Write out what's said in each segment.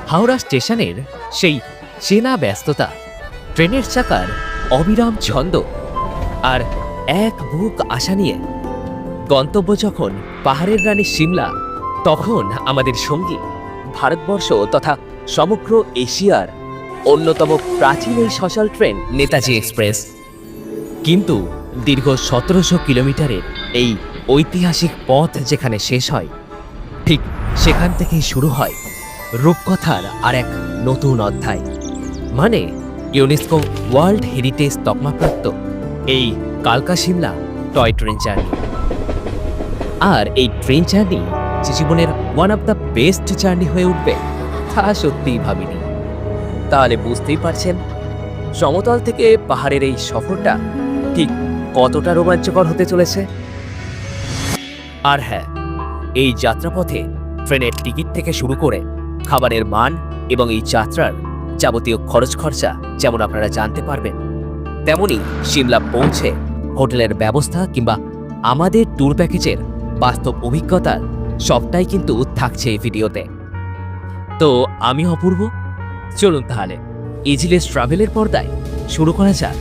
হাওড়া স্টেশনের সেই চেনা ব্যস্ততা, ট্রেনের চাকার অবিরাম ছন্দ আর এক বুক আশা নিয়ে গন্তব্য যখন পাহাড়ের রানী সিমলা, তখন আমাদের সঙ্গী ভারতবর্ষ তথা সমগ্র এশিয়ার অন্যতম প্রাচীন এই সচল ট্রেন নেতাজি এক্সপ্রেস। কিন্তু দীর্ঘ 1700 কিলোমিটারের এই ঐতিহাসিক পথ যেখানে শেষ হয়, ঠিক সেখান থেকেই শুরু হয় রূপকথার আর এক নতুন অধ্যায়, মানে ইউনেস্কো ওয়ার্ল্ড হেরিটেজ তকমাপ্রাপ্ত এই কালকা সিমলা টয় ট্রেন জার্নি। আর এই ট্রেন জার্নি যে জীবনের one of the best journey হয়ে উঠবে তা সত্যিই ভাবিনি। তাহলে বুঝতেই পারছেন সমতল থেকে পাহাড়ের এই সফরটা ঠিক কতটা রোমাঞ্চকর হতে চলেছে। আর হ্যাঁ, এই যাত্রাপথে ট্রেনের টিকিট থেকে শুরু করে খাবারের মান এবং এই যাত্রার যাবতীয় খরচ খরচা যেমন আপনারা জানতে পারবেন, তেমনি সিমলা পৌঁছে হোটেলের ব্যবস্থা কিংবা আমাদের ট্যুর প্যাকেজের বাস্তব অভিজ্ঞতার সবটাই কিন্তু থাকছে এই ভিডিওতে। তো আমি অপূর্ব, চলুন তাহলে ইজিলেস ট্রাভেলের পর্দায় শুরু করা যাক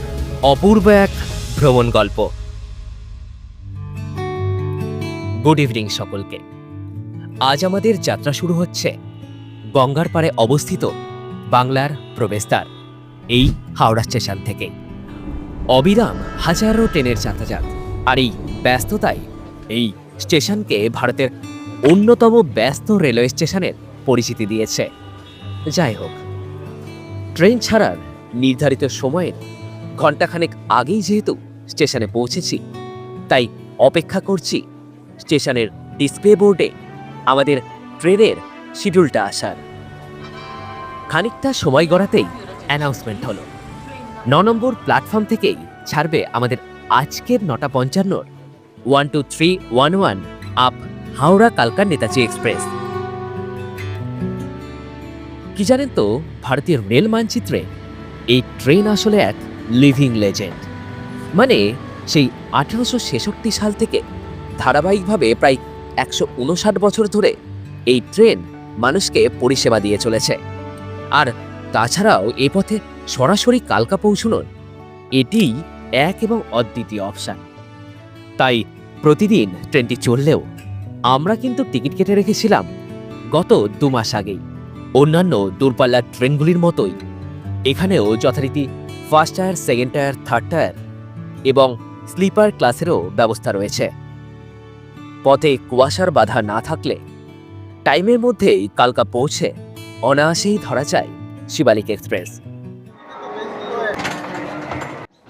অপূর্ব এক ভ্রমণ গল্প। গুড ইভিনিং সকলকে। আজ আমাদের যাত্রা শুরু হচ্ছে গঙ্গার পাড়ে অবস্থিত বাংলার প্রবেশদ্বার এই হাওড়া স্টেশন থেকে। অবিরাম হাজারো ট্রেনের যাতায়াত আর এই ব্যস্ততায় এই স্টেশনকে ভারতের অন্যতম ব্যস্ত রেলওয়ে স্টেশনের পরিচিতি দিয়েছে। যাই হোক, ট্রেন ছাড়ার নির্ধারিত সময়ের ঘণ্টাখানেক আগেই যেহেতু স্টেশনে পৌঁছেছি, তাই অপেক্ষা করছি স্টেশনের ডিসপ্লে বোর্ডে আমাদের ট্রেনের শিডিউলটা আসার। খানিকটা সময় গড়াতেই অ্যানাউন্সমেন্ট হলো 9 নম্বর প্ল্যাটফর্ম থেকেই ছাড়বে আমাদের আজকের 9:55 12311 আপ হাওড়া কালকা নেতাজি এক্সপ্রেস। কি জানেন তো, ভারতীয় রেল মানচিত্রে এই ট্রেন আসলে এক লিভিং লেজেন্ড। মানে সেই 1866 সাল থেকে ধারাবাহিকভাবে প্রায় 159 বছর ধরে এই ট্রেন মানুষকে পরিষেবা দিয়ে চলেছে। আর তাছাড়াও এ পথে সরাসরি কালকা পৌঁছানোর এটি এক এবং অদ্বিতীয় অপশান। তাই প্রতিদিন ট্রেনটি চললেও আমরা কিন্তু টিকিট কেটে রেখেছিলাম গত 2 মাস আগেই। অন্যান্য দূরপাল্লার ট্রেনগুলির মতোই এখানেও যথারীতি first tyre, second tyre, third tyre এবং স্লিপার ক্লাসেরও ব্যবস্থা রয়েছে। পথে কুয়াশার বাধা না থাকলে টাইমের মধ্যেই কালকা পৌঁছে অনায়াসেই ধরা যায় শিবালিক এক্সপ্রেস।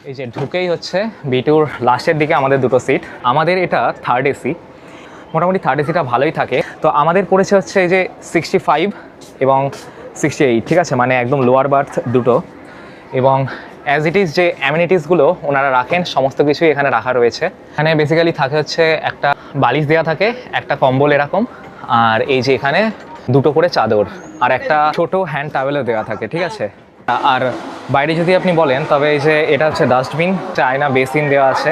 এই যে ঢুকেই হচ্ছে বিটুর লাস্টের দিকে আমাদের দুটো সিট। আমাদের এটা থার্ড এসি, মোটামুটি থার্ড এসিটা ভালোই থাকে। তো আমাদের পড়েছে হচ্ছে এই যে 65 এবং 68, ঠিক আছে, মানে একদম লোয়ার বার্থ দুটো। এবং অ্যাজ ইট ইজ যে অ্যামিনিটিসগুলো ওনারা রাখেন সমস্ত কিছুই এখানে রাখা রয়েছে। এখানে বেসিক্যালি থাকে হচ্ছে একটা বালিশ দেওয়া থাকে, একটা কম্বল এরকম, আর এই যে এখানে দুটো করে চাদর আর একটা ছোট হ্যান্ড টাওয়েলও দেওয়া থাকে, ঠিক আছে। আর বাইরে যদি আপনি বলেন তবে এই যে এটা হচ্ছে ডাস্টবিন, আয়না, বেসিন দেওয়া আছে।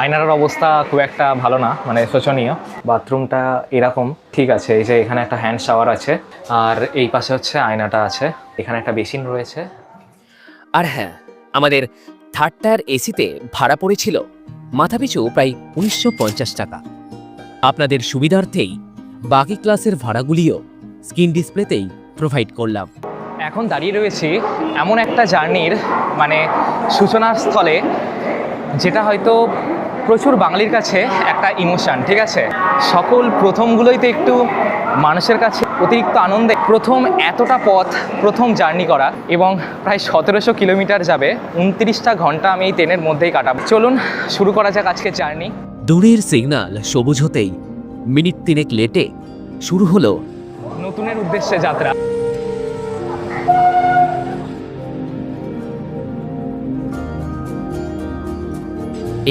আয়নার অবস্থা খুব একটা ভালো না, মানে শোচনীয়। বাথরুমটা এরকম, ঠিক আছে। এই যে এখানে একটা হ্যান্ড শাওয়ার আছে আর এই পাশে হচ্ছে আয়নাটা আছে, এখানে একটা বেসিন রয়েছে। আর হ্যাঁ, আমাদের থার্ড টায়ার এসিতে ভাড়া পড়েছিল মাথাপিছু প্রায় 1950 টাকা। আপনাদের সুবিধার্থেই বাকি ক্লাসের ভাড়াগুলিও স্ক্রিন ডিসপ্লেতেই প্রোভাইড করলাম। এখন দাঁড়িয়ে রয়েছি এমন একটা জার্নির মানে সূচনার স্থলে, যেটা হয়তো প্রচুর বাঙালির কাছে একটা ইমোশন, ঠিক আছে। সকল প্রথমগুলোই তো একটু মানুষের কাছে অতিরিক্ত আনন্দে। প্রথম এতটা পথ, প্রথম জার্নি করা, এবং প্রায় 1700 কিলোমিটার যাবে, 29টা ঘন্টা আমি এই ট্রেনের মধ্যেই কাটাবো। চলুন শুরু করা যাক আজকের জার্নি। দূরের সিগন্যাল সবুজ হতেই মিনিট 3 লেটে শুরু হলো নতুনের উদ্দেশ্যে যাত্রা।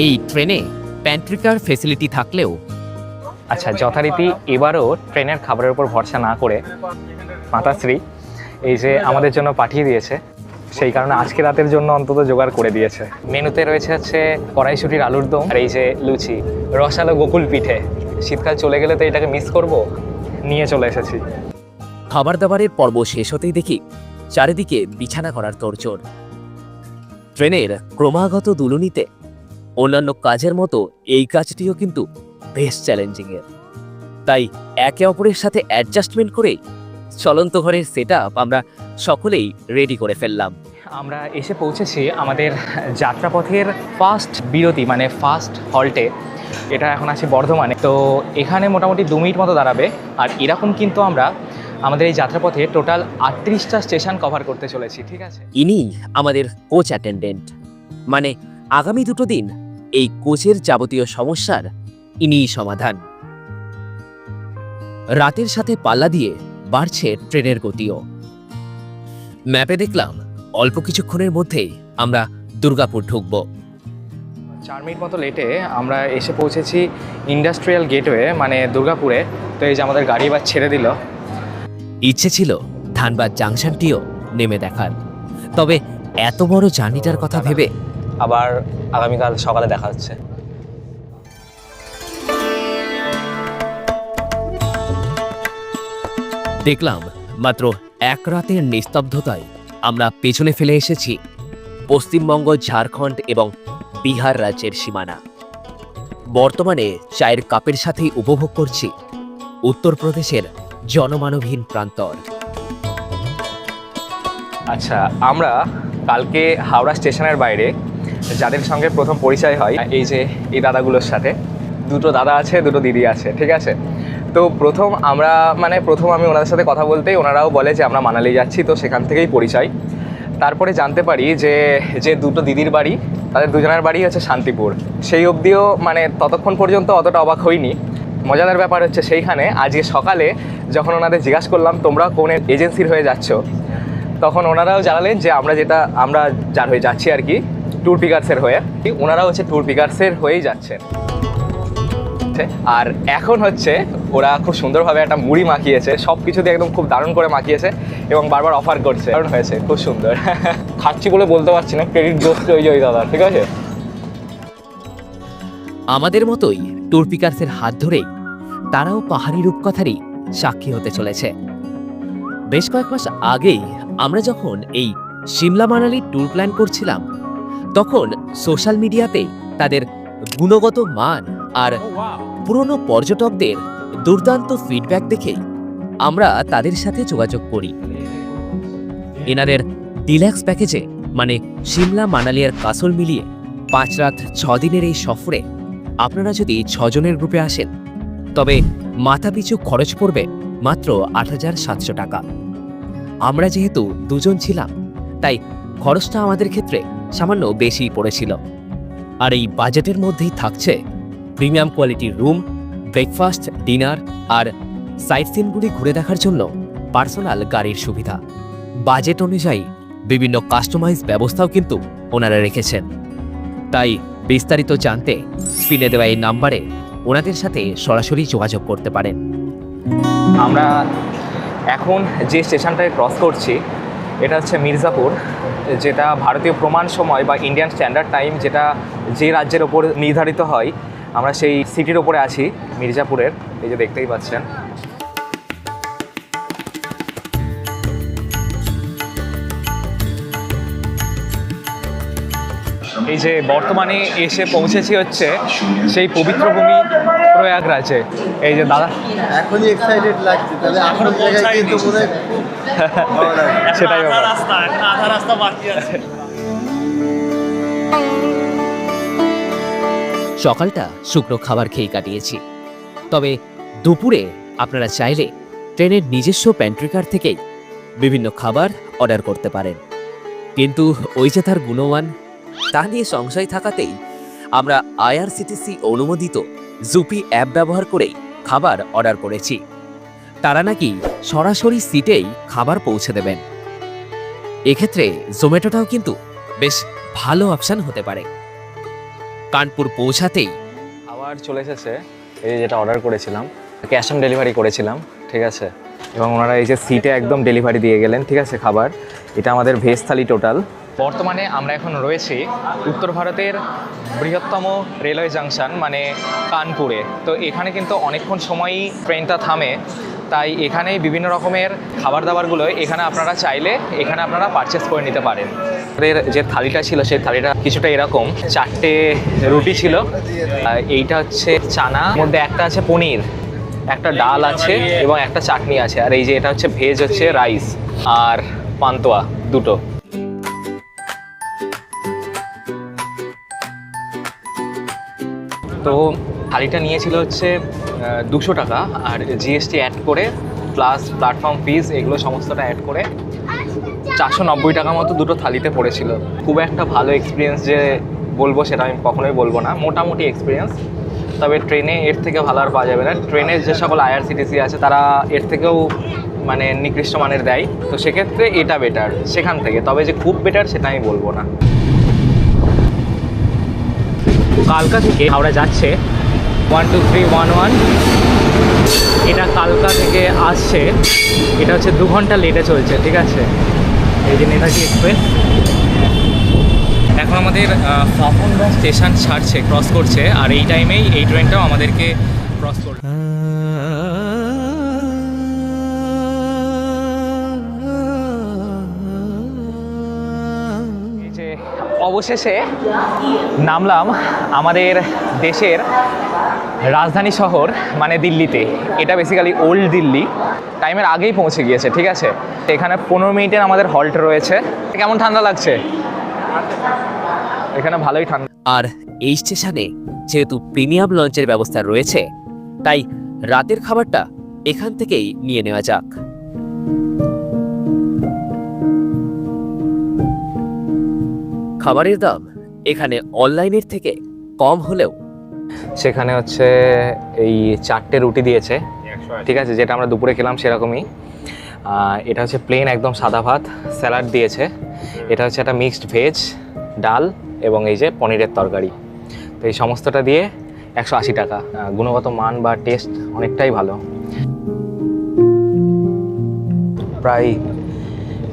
এই ট্রেনে প্যান্ট্রিকার ফেসিলিটি থাকলেও আচ্ছা, যথারীতি এবারও ট্রেনের খাবারের উপর ভরসা না করে মাতাশ্রী এই যে আমাদের জন্য পাঠিয়ে দিয়েছে, সেই কারণে আজকে রাতের জন্য অন্তত জোগাড় করে দিয়েছে। মেনুতে রয়েছে হচ্ছে কড়াইশুটির আলুর দম আর এই যে লুচি, রসালো গোকুল পিঠে, শীতকাল চলে গেলে তো এটাকে মিস করব, নিয়ে চলে এসেছি। খাবার দাবারের পর্ব শেষ হতেই দেখি চারিদিকে বিছানা করার তোড়জোড়। ট্রেনের ক্রমাগত দুলুনিতে অন্যান্য কাজের মতো এই কাজটিও কিন্তু বেশ চ্যালেঞ্জিংয়ের। তাই একে অপরের সাথে অ্যাডজাস্টমেন্ট করে চলন্ত ঘরের সেটআপ আমরা সকলেই রেডি করে ফেললাম। আমরা এসে পৌঁছেছি আমাদের যাত্রাপথের ফার্স্ট বিরতি, মানে ফার্স্ট হল্টে। এটা এখন আছি বর্ধমানে। তো এখানে মোটামুটি 2 মিনিট মতো দাঁড়াবে। আর এরকম কিন্তু আমরা আমাদের এই যাত্রাপথে টোটাল 38টা স্টেশন কভার করতে চলেছি, ঠিক আছে? ইনি আমাদের কোচ অ্যাটেন্ডেন্ট, মানে আগামী 2 দিন এই কোচের যাবতীয় সমস্যার ইনিই সমাধান। রাতের সাথে পাল্লা দিয়ে বাড়ছে ট্রেনের গতিও। ম্যাপে দেখলাম অল্প কিছুক্ষণের মধ্যেই আমরা দুর্গাপুর ঢুকব। 4 মিনিট মতো লেটে আমরা এসে পৌঁছেছি ইন্ডাস্ট্রিয়াল গেটওয়ে, মানে দুর্গাপুরে। তো এই যে আমাদের গাড়ি এবার ছেড়ে দিল। ইচ্ছে ছিল ধানবাদ জাংশনটিও নেমে দেখার, তবে এত বড় জার্নিটার কথা ভেবে আবার আগামীকাল সকালে দেখা হচ্ছে। দেখলাম মাত্র 1 রাতের নিস্তব্ধতায় আমরা পেছনে ফেলে এসেছি পশ্চিমবঙ্গ, ঝাড়খণ্ড এবং বিহার রাজ্যের সীমানা। বর্তমানে চায়ের কাপের সাথেই উপভোগ করছি উত্তরপ্রদেশের জনমানবহীন প্রান্তর। আচ্ছা, আমরা কালকে হাওড়া স্টেশনের বাইরে যাদের সঙ্গে প্রথম পরিচয় হয়, এই যে এই দাদাগুলোর সাথে, 2টো দাদা আছে, 2টো দিদি আছে, ঠিক আছে? তো প্রথম আমি ওনাদের সাথে কথা বলতেই ওনারাও বলে যে আমরা মানালি যাচ্ছি, তো সেখান থেকেই পরিচয়। তারপরে জানতে পারি যে 2টো দিদির বাড়ি, তাদের দুজনের বাড়ি হচ্ছে শান্তিপুর। সেই অবধিও ততক্ষণ পর্যন্ত অতটা অবাক হইনি। মজাদার ব্যাপার হচ্ছে সেইখানে আজকে সকালে যখন ওনাদের জিজ্ঞাসা করলাম তোমরা কোন এজেন্সির হয়ে যাচ্ছ, তখন ওনারাও জানালেন যে আমরা যার হয়ে যাচ্ছি আর কি, ট্যুর পিকার্সের হয়ে। ওনারা হচ্ছে ট্যুর পিকার্সের হয়েই যাচ্ছেন। আর এখন হচ্ছে ওরা খুব সুন্দরভাবে একটা মুড়ি মাখিয়েছে, সব কিছু দিয়ে একদম খুব দারুণ করে মাখিয়েছে এবং বারবার অফার করছে। দারুণ হয়েছে, খুব সুন্দর। খাচ্ছি বলে বলতে পারছি না, ক্রেডিট দোষটা ওই দাদা, ঠিক আছে? আমাদের মতোই ট্যুর পিকার্সের হাত ধরেই তারাও পাহাড়ি রূপকথারই সাক্ষী হতে চলেছে। বেশ কয়েক মাস আগেই আমরা যখন এই সিমলা মানালি ট্যুর প্ল্যান করছিলাম, তখন সোশ্যাল মিডিয়াতে তাদের গুণগত মান আর পুরনো পর্যটকদের দুর্দান্ত ফিডব্যাক দেখেই আমরা তাদের সাথে যোগাযোগ করি। এনাদের ডিল্যাক্স প্যাকেজে, মানে সিমলা মানালি আর কাসল মিলিয়ে 5 রাত 6 দিনের এই সফরে আপনারা যদি 6 জনের গ্রুপে আসেন, তবে মাথাপিছু খরচ পড়বে মাত্র 8,700 টাকা। আমরা যেহেতু 2 জন ছিলাম, তাই খরচটা আমাদের ক্ষেত্রে সামান্য বেশিই পড়েছিল। আর এই বাজেটের মধ্যেই থাকছে প্রিমিয়াম কোয়ালিটির রুম, ব্রেকফাস্ট, ডিনার আর সাইট সিনগুলি ঘুরে দেখার জন্য পার্সোনাল গাড়ির সুবিধা। বাজেট অনুযায়ী বিভিন্ন কাস্টমাইজ ব্যবস্থাও কিন্তু ওনারা রেখেছেন। তাই বিস্তারিত জানতে স্ক্রিনে দেওয়া এই নাম্বারে ওনাদের সাথে সরাসরি যোগাযোগ করতে পারেন। আমরা এখন যে স্টেশনটায় ক্রস করছি এটা হচ্ছে মির্জাপুর, যেটা ভারতীয় প্রমাণ সময় বা ইন্ডিয়ান স্ট্যান্ডার্ড টাইম, যেটা যে রাজ্যের ওপর নির্ধারিত হয়। আমরা সেই সিটির ওপরে আছি, মির্জাপুরের। এই যে দেখতেই পাচ্ছেন। এই যে বর্তমানে এসে পৌঁছেছি হচ্ছে সেই পবিত্র ভূমি প্রয়াগরাজে। এই যে দাদা এখনই এক্সাইটেড লাগছে, তাহলে এখনো জায়গায় কিন্তু মনে সেটাই ব্যাপার। আধা রাস্তা বাকি আছে। সকালটা শুকনো খাবার খেয়ে কাটিয়েছি, তবে দুপুরে আপনারা চাইলে ট্রেনের নিজস্ব প্যান্ট্রিকার থেকেই বিভিন্ন খাবার অর্ডার করতে পারেন। কিন্তু ওই যে তার গুণমান, তা নিয়ে সংশয় থাকাতেই আমরা আইআরসিটিসি অনুমোদিত জুপি অ্যাপ ব্যবহার করেই খাবার অর্ডার করেছি। তারা নাকি সরাসরি সিটেই খাবার পৌঁছে দেবেন। এক্ষেত্রে জোম্যাটোটাও কিন্তু বেশ ভালো অপশান হতে পারে। কানপুর পৌঁছাতেই খাবার চলে এসেছে, এই যেটা অর্ডার করেছিলাম, ক্যাশ অন ডেলিভারি করেছিলাম, ঠিক আছে? এবং ওনারা এই যে সিটে একদম ডেলিভারি দিয়ে গেলেন, ঠিক আছে? খাবার এটা আমাদের ভেজ থালি টোটাল বর্তমানে আমরা এখন রয়েছি উত্তর ভারতের বৃহত্তম রেলওয়ে জাংশন মানে কানপুরে। তো এখানে কিন্তু অনেকক্ষণ সময়ই ট্রেনটা থামে, তাই এখানেই বিভিন্ন রকমের খাবার দাবারগুলো এখানে আপনারা চাইলে এখানে আপনারা পারচেস করে নিতে পারেন। আমাদের যে থালিটা ছিল সেই থালিটা কিছুটা এরকম, 4টে রুটি ছিল, এইটা হচ্ছে চানা, মধ্যে একটা আছে পনির, একটা ডাল আছে এবং একটা চাটনি আছে, আর এই যে এটা হচ্ছে ভেজ হচ্ছে রাইস আর পান্তোয়া দুটো। তো থালিটা নিয়েছিল হচ্ছে 200 টাকা, আর জিএসটি অ্যাড করে প্লাস প্ল্যাটফর্ম ফিজ এগুলো সমস্তটা অ্যাড করে 490 টাকা মতো দুটো থালিতে পড়েছিল। খুব একটা ভালো এক্সপিরিয়েন্স যে বলবো সেটা আমি কখনোই বলবো না, মোটামুটি এক্সপিরিয়েন্স। তবে ট্রেনে এর থেকে ভালো আর পাওয়া যাবে না। ট্রেনের যে সকল আইআরসিটিসি আছে তারা এর থেকেও মানে নিকৃষ্ট মানের দেয়, তো সেক্ষেত্রে এটা বেটার সেখান থেকে, তবে যে খুব বেটার সেটা আমি বলবো না। কালকা থেকে হাওড়া যাচ্ছে 12311, এটা কালকা থেকে আসছে, এটা হচ্ছে 2 ঘন্টা লেটে চলছে, ঠিক আছে। এই যে নেতাজি এক্সপ্রেস এখন আমাদের ফাফনগঞ্জ স্টেশন ছাড়ছে, ক্রস করছে, আর এই টাইমেই এই ট্রেনটাও আমাদেরকে ক্রস করবে। এই যে অবশেষে নামলাম আমাদের দেশের রাজধানী শহর মানে দিল্লিতে। এটা বেসিক্যালি ওল্ড দিল্লি, টাইমের আগেই পৌঁছে গিয়েছে, ঠিক আছে। এখানে 15 মিনিটের আমাদের হল্ট রয়েছে। কেমন ঠান্ডা লাগছে? এখানে ভালোই ঠান্ডা। আর এই স্টেশনে যেহেতু প্রিমিয়াম লঞ্চের ব্যবস্থা রয়েছে, তাই রাতের খাবারটা এখান থেকেই নিয়ে নেওয়া যাক। খাবারের দাম এখানে অনলাইনের থেকে কম হলেও সেখানে হচ্ছে এই 4টে রুটি দিয়েছে, ঠিক আছে, যেটা আমরা দুপুরে খেলাম সেরকমই। এটা হচ্ছে প্লেন একদম সাদা ভাত, স্যালাড দিয়েছে, এটা হচ্ছে একটা মিক্সড ভেজ, ডাল এবং এই যে পনিরের তরকারি। তো এই সমস্তটা দিয়ে 180 টাকা। গুণগত মান বা টেস্ট অনেকটাই ভালো। প্রায়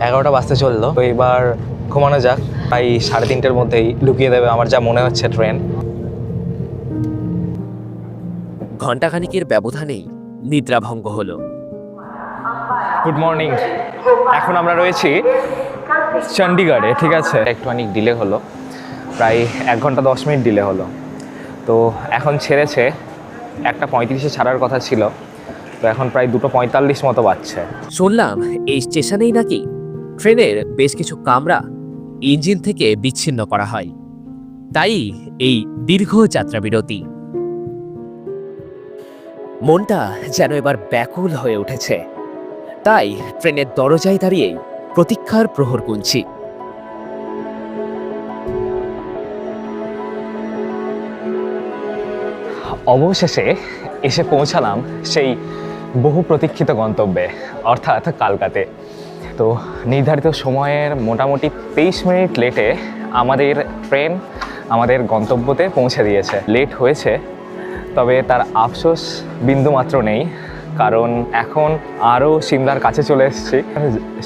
11টা বাজতে চললো, তো এবার ঘুমানো যাক। প্রায় 3:30-র মধ্যেই ঢুকিয়ে দেবে আমার যা মনে হচ্ছে ট্রেন। ঘণ্টাখানিকের ব্যবধানেই নিদ্রাভঙ্গ হলো। Good morning. এখন আমরা রয়েছি চণ্ডীগড়ে, ঠিক আছে। একটুখানি ডিলে হলো, প্রায় 1 ঘন্টা 10 মিনিট ডিলে হলো। তো এখন ছেড়েছে 1:35-এ ছাড়ার কথা ছিল, তো এখন প্রায় 2:45 মতো বাজছে। শুনলাম এই স্টেশনেই নাকি ট্রেনের বেশ কিছু কামরা ইঞ্জিন থেকে বিচ্ছিন্ন করা হয়, তাই এই দীর্ঘ যাত্রা বিরতি। মনটা যেন এবার ব্যাকুল হয়ে উঠেছে, তাই ট্রেনের দরজায় দাঁড়িয়ে প্রতীক্ষার প্রহর গুনছি। অবশেষে এসে পৌঁছালাম সেই বহু প্রতীক্ষিত গন্তব্যে, অর্থাৎ কালকাতে। তো নির্ধারিত সময়ের মোটামুটি 23 মিনিট লেটে আমাদের ট্রেন আমাদের গন্তব্যতে পৌঁছে দিয়েছে। লেট হয়েছে, তবে তার আফসোস বিন্দুমাত্র নেই, কারণ এখন আরও সিমলার কাছে চলে এসেছি।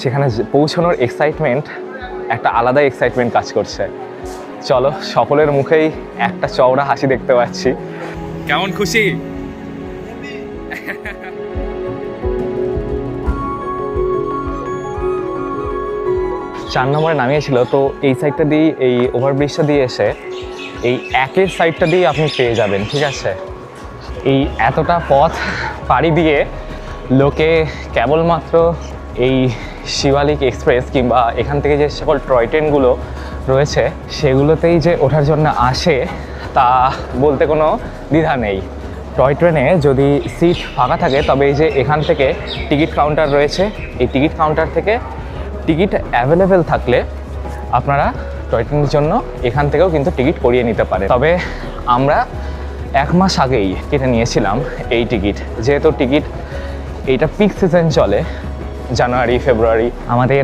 সেখানে পৌঁছানোর এক্সাইটমেন্ট, একটা আলাদা এক্সাইটমেন্ট কাজ করছে। চলো, সকলের মুখেই একটা চওড়া হাসি দেখতে পাচ্ছি। কেমন খুশি? 4 নম্বরে নামিয়েছিল, তো এই সাইডটা দিয়ে, এই ওভারব্রিজটা দিয়ে এসে এই একের সাইডটা দিয়ে আপনি পেয়ে যাবেন, ঠিক আছে। এই এতটা পথ পাড়ি দিয়ে লোকে কেবলমাত্র এই শিবালিক এক্সপ্রেস কিংবা এখান থেকে যে সকল টয় ট্রেনগুলো রয়েছে সেগুলোতেই যে ওঠার জন্য আসে তা বলতে কোনো দ্বিধা নেই। টয় ট্রেনে যদি সিট ফাঁকা থাকে তবে এই যে এখান থেকে টিকিট কাউন্টার রয়েছে, এই টিকিট কাউন্টার থেকে টিকিট অ্যাভেলেবেল থাকলে আপনারা টয় ট্রেনের জন্য এখান থেকেও কিন্তু টিকিট করিয়ে নিতে পারে। তবে আমরা 1 মাস আগেই কেটে নিয়েছিলাম এই টিকিট, যেহেতু টিকিট এইটা পিক সিজন চলে, জানুয়ারি ফেব্রুয়ারি। আমাদের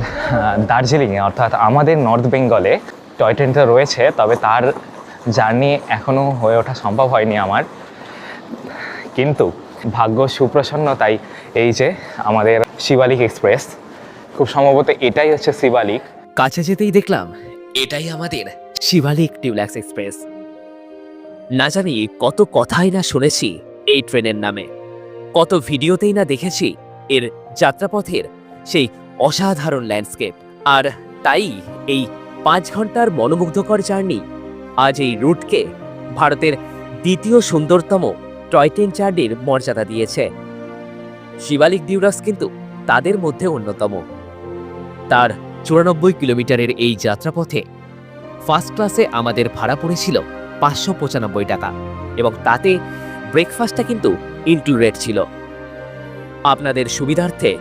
দার্জিলিংয়ে অর্থাৎ আমাদের নর্থ বেঙ্গলে টয় ট্রেনটা রয়েছে, তবে তার জার্নি এখনও হয়ে ওঠা সম্ভব হয়নি আমার, কিন্তু ভাগ্য সুপ্রসন্ন, তাই এই যে আমাদের শিবালিক এক্সপ্রেস, খুব সম্ভবত এটাই হচ্ছে শিবালিক। কাছে যেতেই দেখলাম এটাই আমাদের শিবালিক ডিলাক্স এক্সপ্রেস। না জানি কত কথাই না শুনেছি এই ট্রেনের নামে, কত ভিডিওতেই না দেখেছি এর যাত্রাপথের সেই অসাধারণ ল্যান্ডস্কেপ। আর তাই এই 5 ঘন্টার মনোমুগ্ধকর জার্নি আজ এই রুটকে ভারতের দ্বিতীয় সুন্দরতম টয় ট্রেন জার্নির মর্যাদা দিয়েছে। শিবালিক ডিলাক্স কিন্তু তাদের মধ্যে অন্যতম। তার 94 কিলোমিটারের এই যাত্রাপথে ফার্স্ট ক্লাসে আমাদের ভাড়া পড়েছিল 595 টাকা, এবং তাতে ব্রেকফাস্টটা কিন্তু ইনক্লুডেড ছিল। আপনাদের সুবিধার্থে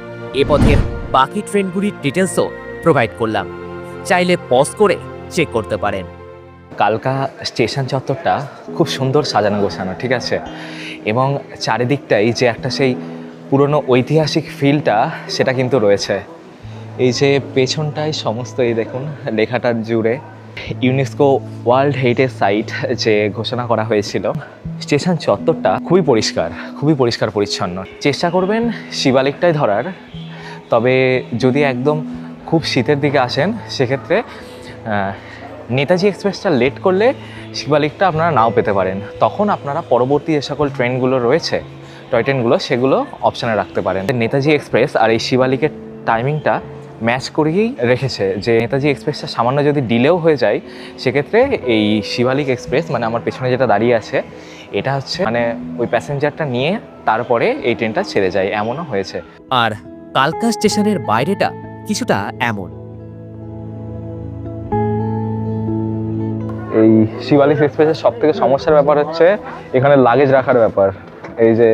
এ পথের বাকি ট্রেনগুলির ডিটেলসও প্রোভাইড করলাম, চাইলে পজ করে চেক করতে পারেন। কালকা স্টেশন চত্বরটা খুব সুন্দর সাজানো গোছানো, ঠিক আছে, এবং চারিদিকটাই যে একটা সেই পুরনো ঐতিহাসিক ফিলটা সেটা কিন্তু রয়েছে। এই যে পেছনটায় সমস্ত এই দেখুন লেখাটার জুড়ে ইউনেস্কো ওয়ার্ল্ড হেরিটেজ সাইট যে ঘোষণা করা হয়েছিল। স্টেশন চত্বরটা খুবই পরিষ্কার পরিচ্ছন্ন। চেষ্টা করবেন শিবালিকটাই ধরার, তবে যদি একদম খুব শীতের দিকে আসেন সেক্ষেত্রে নেতাজি এক্সপ্রেসটা লেট করলে শিবালিকটা আপনারা নাও পেতে পারেন। তখন আপনারা পরবর্তী যে সকল ট্রেনগুলো রয়েছে, টয় ট্রেনগুলো, সেগুলো অপশানে রাখতে পারেন। নেতাজি এক্সপ্রেস আর এই শিবালিকের টাইমিংটা ম্যাচ করেই রেখেছে যে নেতাজি এক্সপ্রেসটা সামান্য যদি ডিলেও হয়ে যায় সেক্ষেত্রে এই শিবালিক এক্সপ্রেস, মানে আমার পেছনে যেটা দাঁড়িয়ে আছে, এটা হচ্ছে মানে ওই প্যাসেঞ্জারটা নিয়ে তারপরে এই ট্রেনটা ছেড়ে যায়, এমনও হয়েছে। আর কালকা স্টেশনের বাইরেটা কিছুটা এমন। এই শিবালিক এক্সপ্রেসের সব থেকে সমস্যার ব্যাপার হচ্ছে এখানে লাগেজ রাখার ব্যাপার। এই যে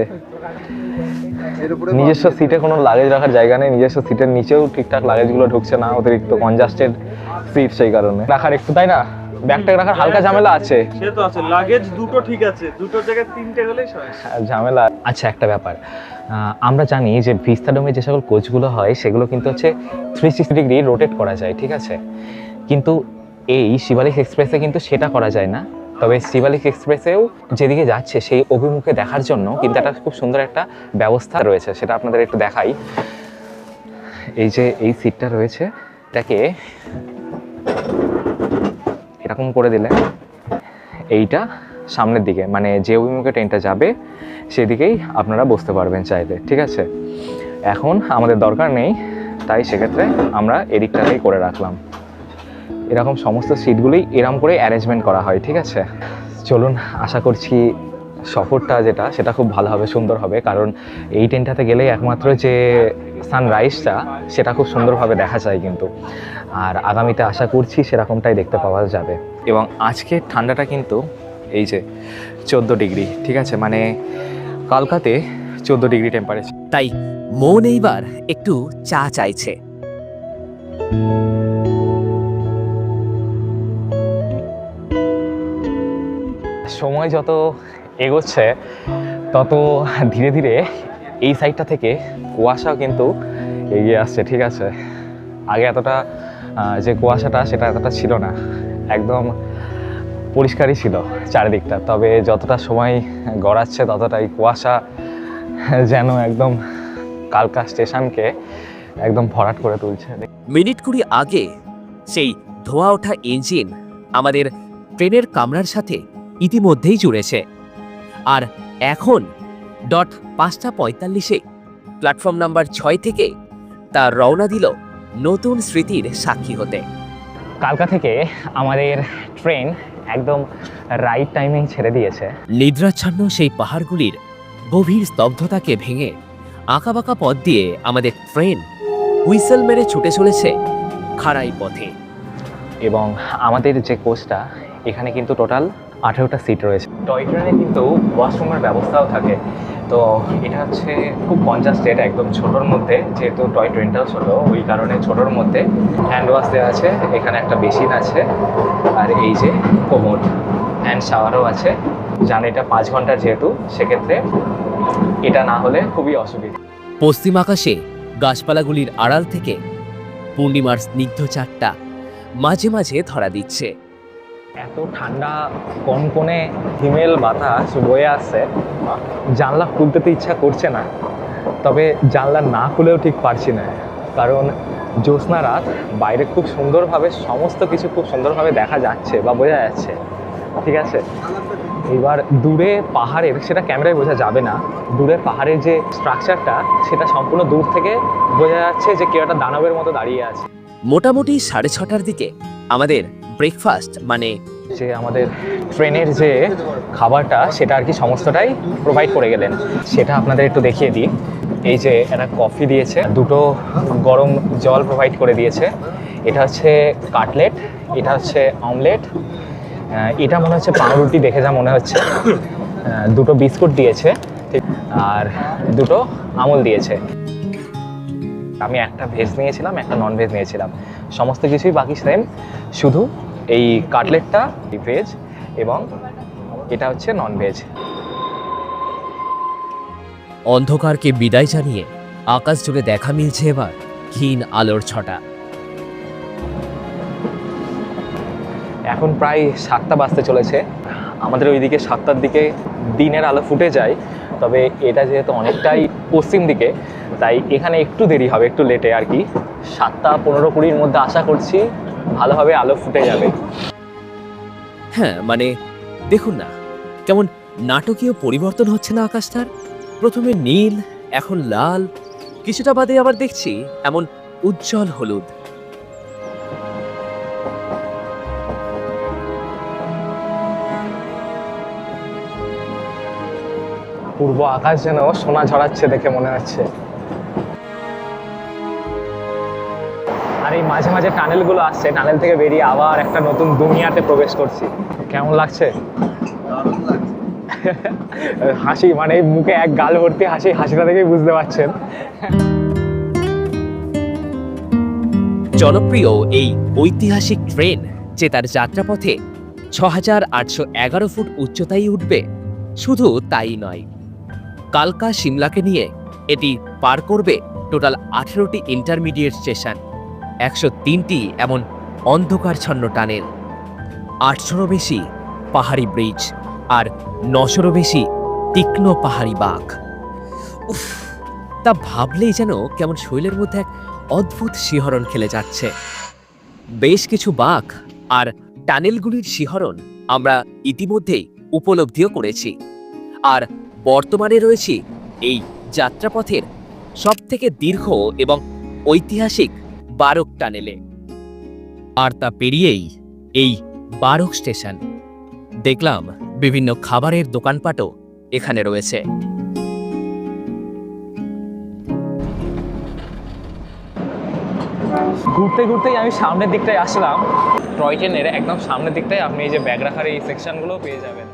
নিজস্ব সিটে কোনো লাগেজ রাখার জায়গা নেই, নিজস্ব সিটের নিচেও ঠিকঠাক লাগেজগুলো ঢুকছে না, অতিরিক্ত কনজাস্টেড সিট, সেই কারণে রাখার একটু, তাই না, ব্যাগট্যাগ রাখার হালকা ঝামেলা আছে। সে তো আছে, লাগেজ দুটো ঠিক আছে, দুটো জায়গায় 3টে হলেই ঝামেলা। আচ্ছা, একটা ব্যাপার, আমরা জানি যে ভিস্তাডোমে যে সকল কোচগুলো হয় সেগুলো কিন্তু হচ্ছে 360 ডিগ্রি রোটেট করা যায়, ঠিক আছে, কিন্তু এই শিবালিক এক্সপ্রেসে কিন্তু সেটা করা যায় না। তবে শিবালিক এক্সপ্রেসেও যেদিকে যাচ্ছে সেই অভিমুখে দেখার জন্য কিন্তু একটা খুব সুন্দর একটা ব্যবস্থা রয়েছে, সেটা আপনাদের একটু দেখাই। এই যে এই সিটটা রয়েছে, এটাকে এরকম করে দিলে এইটা সামনের দিকে, মানে যে অভিমুখে ট্রেনটা যাবে সেদিকেই আপনারা বসতে পারবেন চাইলে, ঠিক আছে। এখন আমাদের দরকার নেই, তাই সেক্ষেত্রে আমরা এদিকটাতেই করে রাখলাম। এরকম সমস্ত সিটগুলোই এরকম করে অ্যারেঞ্জমেন্ট করা হয়, ঠিক আছে। চলুন, আশা করছি সফরটা যেটা সেটা খুব ভালো হবে, সুন্দর হবে, কারণ এই ট্রেনটাতে গেলেই একমাত্র যে সানরাইজটা সেটা খুব সুন্দরভাবে দেখা যায় কিন্তু। আর আগামীতে আশা করছি সেরকমটাই দেখতে পাওয়া যাবে। এবং আজকে ঠান্ডাটা কিন্তু এই যে 14 ডিগ্রি, ঠিক আছে, মানে কালকাতে 14 ডিগ্রি টেম্পারেচার। তাই মন এইবার একটু চা চাইছে। সময় যত এগোচ্ছে তত ধীরে ধীরে এই সাইডটা থেকে কুয়াশাও কিন্তু এগিয়ে আসছে, ঠিক আছে। আগে এতটা যে কুয়াশাটা সেটা এতটা ছিল না, একদম পরিষ্কারই ছিল চারিদিকটা। তবে যতটা সময় গড়াচ্ছে ততটাই কুয়াশা যেন একদম কালকা স্টেশনকে একদম ভরাট করে তুলছে। মিনিট 20 আগে সেই ধোয়া ওঠা ইঞ্জিন আমাদের ট্রেনের কামরার সাথে ইতিমধ্যেই জুড়েছে, আর এখন 5:45 প্ল্যাটফর্ম নাম্বার 6 থেকে তা রওনা দিল নতুন স্মৃতির সাক্ষী হতে। কালকা থেকে আমাদের ট্রেন একদম রাইট টাইমিং ছেড়ে দিয়েছে। নিদ্রাচ্ছন্ন সেই পাহাড়গুলির গভীর স্তব্ধতাকে ভেঙে আঁকাবাঁকা পথ দিয়ে আমাদের ট্রেন হুইসেল মেরে ছুটে চলেছে খাড়াই পথে। এবং আমাদের যে কোচটা, এখানে কিন্তু টোটাল 18টা সিট রয়েছে। টয় ট্রেনে কিন্তু ওয়াশরুমের ব্যবস্থাও থাকে, তো এটা হচ্ছে খুব কনজাস্টেড, একদম ছোটোর মধ্যে, যেহেতু টয় ট্রেনটাও ছোটো ওই কারণে ছোটোর মধ্যে হ্যান্ড ওয়াশ দেওয়া আছে, এখানে একটা বেসিন আছে, আর এই যে কোমোড, হ্যান্ড শাওয়ারও আছে। জানি এটা 5 ঘন্টার, যেহেতু সেক্ষেত্রে এটা না হলে খুবই অসুবিধা। পশ্চিম আকাশে গাছপালাগুলির আড়াল থেকে পূর্ণিমার স্নিগ্ধ চাঁদটা মাঝে মাঝে ধরা দিচ্ছে। এত ঠান্ডা কনকনে হিমেল বাতাস বয়ে আসছে, জানলা খুলতে তো ইচ্ছা করছে না, তবে জানলা না খুলেও ঠিক পারছি না। কারণ জ্যোৎস্না রাত, বাইরে খুব সুন্দরভাবে সমস্ত কিছু খুব সুন্দরভাবে দেখা যাচ্ছে বা বোঝা যাচ্ছে, ঠিক আছে। এবার দূরে পাহাড়ের, সেটা ক্যামেরায় বোঝা যাবে না, দূরের পাহাড়ের যে স্ট্রাকচারটা সেটা সম্পূর্ণ দূর থেকে বোঝা যাচ্ছে যে কেউ একটা দানবের মতো দাঁড়িয়ে আছে। মোটামুটি 6:30টার দিকে আমাদের ব্রেকফাস্ট মানে যে আমাদের ট্রেনের যে খাবারটা সেটা আর কি সমস্তটাই প্রোভাইড করে গেলেন, সেটা আপনাদের একটু দেখিয়ে দিই। এই যে একটা কফি দিয়েছে, দুটো গরম জল প্রোভাইড করে দিয়েছে, এটা হচ্ছে কাটলেট, এটা হচ্ছে অমলেট, এটা মনে হচ্ছে পাউরুটি দেখে যা মনে হচ্ছে, দুটো বিস্কুট দিয়েছে, ঠিক, আর দুটো আমল দিয়েছে। আমি একটা ভেজ নিয়েছিলাম, একটা নন ভেজ নিয়েছিলাম, সমস্ত কিছুই বাকি সেম, শুধু এই কাটলেটটা ভেজ এবং এটা হচ্ছে নন ভেজ। অন্ধকারকে বিদায় জানিয়ে আকাশ জুড়ে দেখা মিলছে এবার ক্ষীণ আলোর ছটা। এখন প্রায় 7টা বাজতে চলেছে, আমাদের ওইদিকে 7টার দিকে দিনের আলো ফুটে যায়, তবে এটা যেহেতু অনেকটাই পশ্চিম দিকে তাই এখানে একটু দেরি হবে, একটু লেটে আর কি। 7টা 15-20-র মধ্যে আশা করছি ভালোভাবে আলো ফুটে যাবে। হ্যাঁ, মানে দেখুন না কেমন নাটকীয় পরিবর্তন হচ্ছে না আকাশটার। প্রথমে নীল, এখন লাল, কিছুটা বাদে আবার দেখছি এমন উজ্জ্বল হলুদ। পূর্ব আকাশ যেন সোনা ঝরাচ্ছে দেখে মনে হচ্ছে। আর এই মাঝে মাঝে টানেলগুলো আসছে, টানেল থেকে বেরিয়ে আবার একটা নতুন দুনিয়াতে প্রবেশ করছি। কেমন লাগছে? দারুণ লাগছে। হাসি, মানে মুখে এক গাল ভর্তি হাসি, হাসিটা দেখেই বুঝতে পারছেন। জনপ্রিয় এই ঐতিহাসিক ট্রেন যে তার যাত্রাপথে 6,811 ফুট উচ্চতায় উঠবে, শুধু তাই নয়, কালকা সিমলাকে নিয়ে এটি পার করবে টোটাল 18টি ইন্টারমিডিয়েট স্টেশন, 103টি এমন অন্ধকারছন্ন টানেল, 800রও বেশি পাহাড়ি ব্রিজ আর 900রও বেশি তীক্ষ্ণ পাহাড়ি বাঁক। উফ, তা ভাবলেই যেন কেমন শৈলের মধ্যে এক অদ্ভুত শিহরণ খেলে যাচ্ছে। বেশ কিছু বাঁক আর টানেলগুলির শিহরণ আমরা ইতিমধ্যেই উপলব্ধিও করেছি, আর বর্তমানে রয়েছি এই যাত্রাপথের সবথেকে দীর্ঘ এবং ঐতিহাসিক বারক টানেলে। আর তা পেরিয়েই এই বারক স্টেশন। দেখলাম বিভিন্ন খাবারের দোকানপাটও এখানে রয়েছে। ঘুরতে ঘুরতেই আমি সামনের দিকটায় আসলাম, টয় ট্রেনের একদম সামনের দিকটায় আপনি এই যে ব্যাগ রাখার এই সেকশনগুলো পেয়ে যাবেন।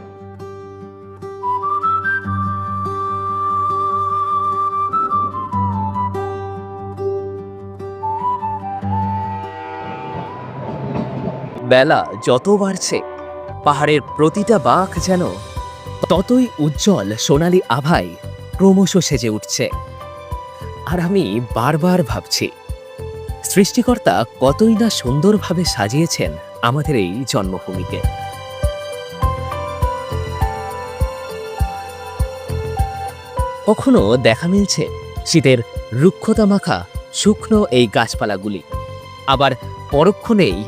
বেলা যত বাড়ছে পাহাড়ের প্রতিটা বাঁক যেন ততই উজ্জ্বল সোনালী আভায় ক্রমশ সেজে উঠছে। আর আমি বারবার ভাবছি সৃষ্টিকর্তা কতই না সুন্দরভাবে সাজিয়েছেন আমাদের এই জন্মভূমিকে। কখনো দেখা মিলছে শীতের রুক্ষতা মাখা শুকনো এই গাছপালাগুলি, আবার পরক্ষণেই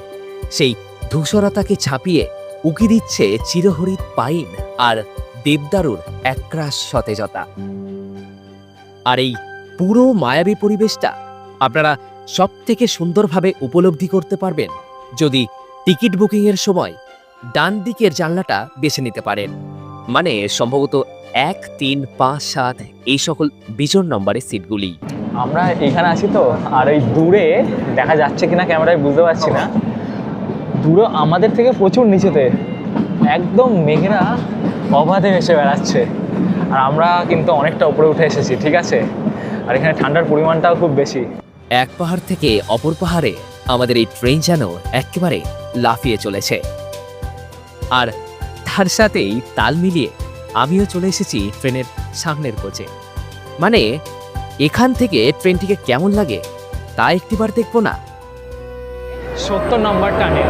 সেই ধূসরতাকে ছাপিয়ে উকি দিচ্ছে চিরহরিৎ পাইন আর দেবদারুর একরাশ সতেজতা। আর এই পুরো মায়াবী পরিবেশটা আপনারা সব থেকে সুন্দরভাবে উপলব্ধি করতে পারবেন যদি টিকিট বুকিংয়ের সময় ডান দিকের জানলাটা বেছে নিতে পারেন, মানে সম্ভবত 1, 3, 5, 7 এই সকল বিজোড় নম্বরের সিটগুলি। আমরা এখানে আছি তো, আর ওই দূরে দেখা যাচ্ছে কিনা ক্যামেরায় বুঝতে পারছি না, দূরে আমাদের থেকে প্রচুর নিচেতে একদম মেঘেরা অবাধে ভেসে বেড়াচ্ছে, আর আমরা কিন্তু অনেকটা উপরে উঠে এসেছি, ঠিক আছে। আর এখানে ঠান্ডার পরিমাণটাও খুব বেশি। এক পাহাড় থেকে অপর পাহাড়ে আমাদের এই ট্রেন যেন একেবারে লাফিয়ে চলেছে, আর তার সাথেই তাল মিলিয়ে আমিও চলে এসেছি ট্রেনের সামনের কোচে। মানে এখান থেকে ট্রেনটিকে কেমন লাগে তা একটিবার দেখবো না? 70 নম্বর টানে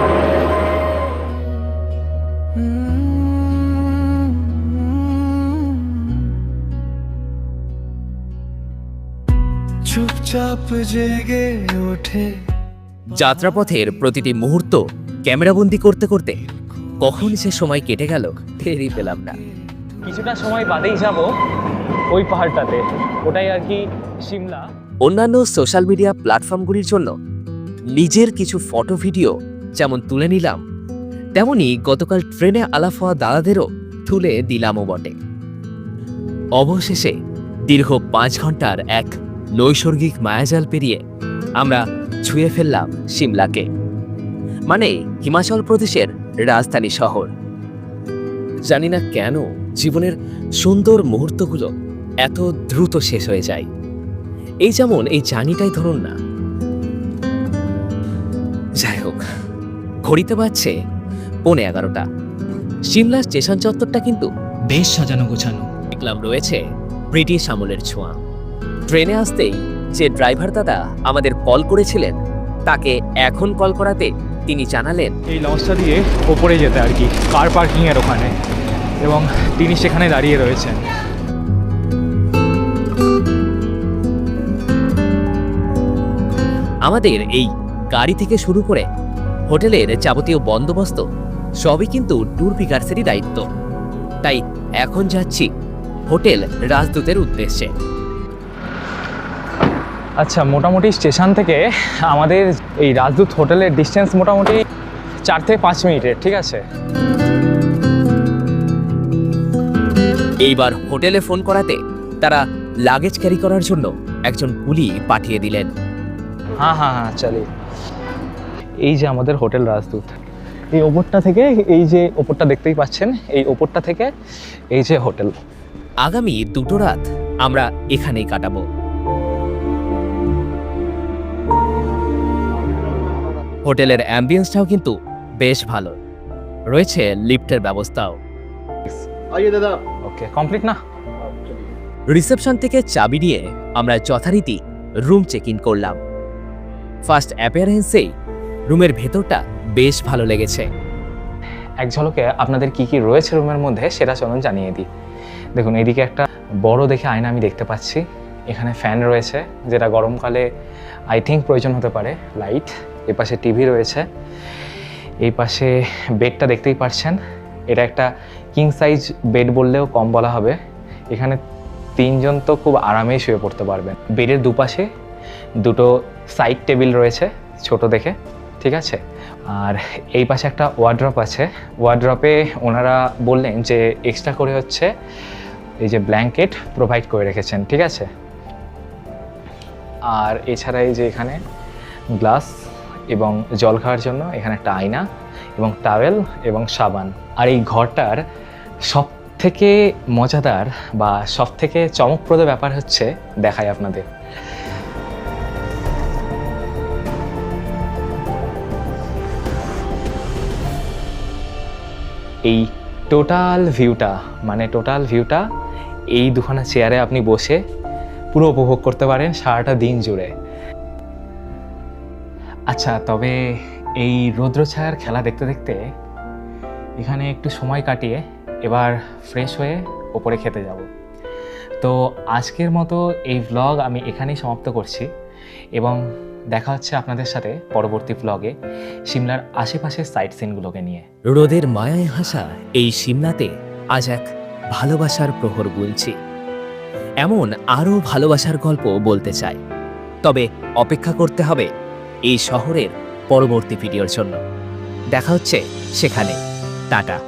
চুপচাপ জেগে ওঠে। যাত্রাপথের প্রতিটি মুহূর্ত ক্যামেরাবন্দি করতে করতে কখন সে সময় কেটে গেল টেরই পেলাম না। কিছুটা সময় বাদেই যাব ওই পাহাড়টাতে, ওটাই আর কি সিমলা। অন্যান্য সোশ্যাল মিডিয়া প্ল্যাটফর্মগুলির জন্য নিজের কিছু ফটো ভিডিও যেমন তুলে নিলাম, তেমনি গতকাল ট্রেনে আলাপ হওয়া দাদাদেরও তুলে দিলামও বটে। অবশেষে দীর্ঘ 5 ঘন্টার এক নৈসর্গিক মায়াজাল পেরিয়ে আমরা ছুঁয়ে ফেললাম সিমলাকে, মানে হিমাচল প্রদেশের রাজধানী শহর। জানি না কেন জীবনের সুন্দর মুহূর্তগুলো এত দ্রুত শেষ হয়ে যায়। এই যেমন এই জার্নিটাই ধরুন না। যাই হোক, ঘড়িতে বাজছে 11:15। সিমলা স্টেশন চত্বরটা কিন্তু বেশ সাজানো গোছানো। দেখলাম রয়েছে ব্রিটিশ আমলের ছোঁয়া। ট্রেনে আসতেই যে ড্রাইভার দাদা আমাদের কল করেছিলেন, তাকে এখন কল করাতে তিনি জানালেন এই লঞ্চটা দিয়ে ওপরে যেতে আর কি, কার পার্কিংয়ের ওখানে, এবং তিনি সেখানে দাঁড়িয়ে রয়েছেন। আমাদের এই গাড়ি থেকে শুরু করে হোটেলের যাবতীয় বন্দোবস্ত সবই কিন্তু ট্যুর পিকার্সেরই দায়িত্ব। তাই এখন যাচ্ছি হোটেল রাজদূতের উদ্দেশ্যে। আচ্ছা, মোটামুটি স্টেশন থেকে আমাদের এই রাজদূত হোটেলের ডিস্টেন্স মোটামুটি 4 থেকে 5 মিনিটের, ঠিক আছে। এইবার হোটেলে ফোন করাতে তারা লাগেজ ক্যারি করার জন্য একজন কুলি পাঠিয়ে দিলেন। হ্যাঁ হ্যাঁ হ্যাঁ, চলি। এই যে আমাদের হোটেল রাজদূত, এই ওপরটা থেকে, এই যে ওপরটা দেখতেই পাচ্ছেন, এই ওপরটা থেকে এই যে হোটেল। আগামী 2 রাত আমরা এখানেই কাটাবো। হোটেলের অ্যাম্বিয়েন্সটাও কিন্তু বেশ ভালো, রয়েছে লিফটের ব্যবস্থাও। आइए दादा। ওকে, কমপ্লিট না? রিসেপশন থেকে চাবি নিয়ে আমরা যথারীতি রুম চেক ইন করলাম। ফার্স্ট অ্যাপিয়ারেন্সেই রুমের ভেতরটা বেশ ভালো লেগেছে। এক ঝলকে আপনাদের কি কি রয়েছে রুমের মধ্যে সেটা চলুন জানিয়ে দিই। দেখুন, এদিকে একটা বড় দেখে আয়না আমি দেখতে পাচ্ছি। এখানে ফ্যান রয়েছে, যেটা গরমকালে আই থিঙ্ক প্রয়োজন হতে পারে। লাইট, এ পাশে টিভি রয়েছে, এই পাশে বেডটা দেখতেই পাচ্ছেন। এটা একটা কিং সাইজ বেড বললেও কম বলা হবে। এখানে 3 জন তো খুব আরামেই শুয়ে পড়তে পারবেন। বেডের দুপাশে 2টো সাইড টেবিল রয়েছে ছোট দেখে, ঠিক আছে। আর এই পাশে একটা ওয়ার্ড্রপ আছে। ওয়ার্ড্রপে ওনারা বললেন যে এক্সট্রা করে হচ্ছে এই যে ব্ল্যাঙ্কেট প্রোভাইড করে রেখেছেন, ঠিক আছে। আর এছাড়া এই যে এখানে গ্লাস এবং জল খাওয়ার জন্য এখানে একটা আয়না এবং টাওয়েল এবং সাবান। আর এই ঘরটার সব থেকে মজাদার বা সব থেকে চমকপ্রদ ব্যাপার হচ্ছে, দেখাই আপনাদের। এই টোটাল ভিউটা এই দুখানা চেয়ারে আপনি বসে পুরো উপভোগ করতে পারেন সারাটা দিন জুড়ে। আচ্ছা, তবে এই রৌদ্রছায়ার খেলা দেখতে দেখতে এখানে একটু সময় কাটিয়ে এবার ফ্রেশ হয়ে ওপরে খেতে যাব। তো আজকের মতো এই ভ্লগ আমি এখানেই সমাপ্ত করছি, এবং দেখা হচ্ছে আপনাদের সাথে পরবর্তী ভ্লগে সিমলার আশেপাশের সাইট সিনগুলোকে নিয়ে। রোদের মায়ায় হাসা এই সিমলাতে আজ এক ভালোবাসার প্রহর গুনছি। এমন আরও ভালোবাসার গল্প বলতে চাই, তবে অপেক্ষা করতে হবে এই শহরের পরবর্তী ভিডিওর জন্য। দেখা হচ্ছে সেখানে। টাটা।